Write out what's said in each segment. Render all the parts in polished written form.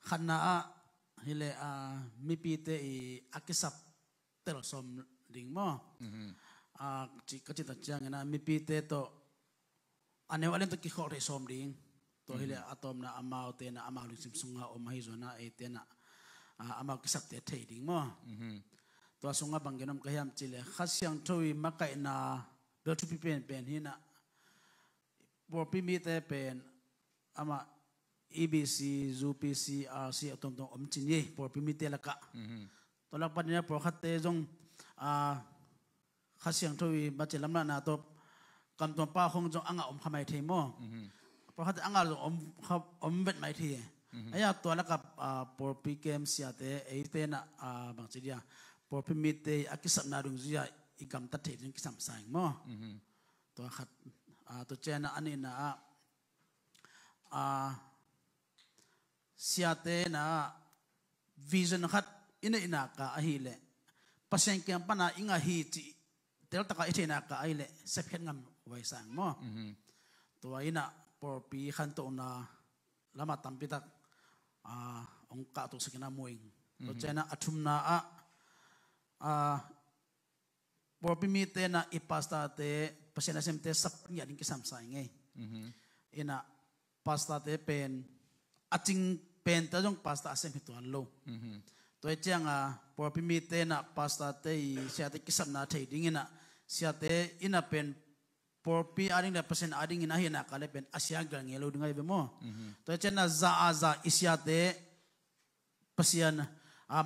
khana hile mi pi te I akisap tel som ding mo chỉ có chỉ tập trang na mi pi te to anh em anh to ki khore som ding to hile atom na amau te na amau sim sunga om hai zona e te na amau kisap te thei ding mo to sunga banggenom kahyam chile khasyang thui makai na do tu pi pen hina por pi mi te pen ama EBC, ZUPC, RC atom tong om chinye por pi mi te laka to lak pan na por khat te jong khasyang thui ba chelam na to kam to pa khong jong anga om khamai thei mo por khat anga om bet mai thi aya to laka por pi kem sia te e te na bang chidia por pi mi te akisap na dung zia ikam ta thei jing kisam sang mo to khat to chena ani na siate na vision khat ina ka ahile paseng kyam pana inga hi chi tel taka ithena ka ahile sephen ngam wai sang mo to ina por pi khan to na lama tampitak ong ka to sakina moing to chena athum na por pi mi te na ipasta te pasena sem te sap nya ding kisam sai nge ina pasta te pen aching pen ta jong pasta sem hituan lo to changa por pi mi te na pasta te sia te kisam na thei ding ina sia te ina pen por pi ading da percent ading ina hina ka le pen asia gal ngelo dingai be mo to chena za isia te pasian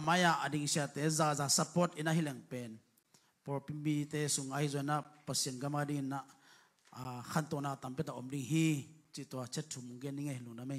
maya ading sia te za support ina hilang pen por pi mi te sungai zona pasien gamadin na khantona tampeta omding hi chi to chat thum gen nge lu na me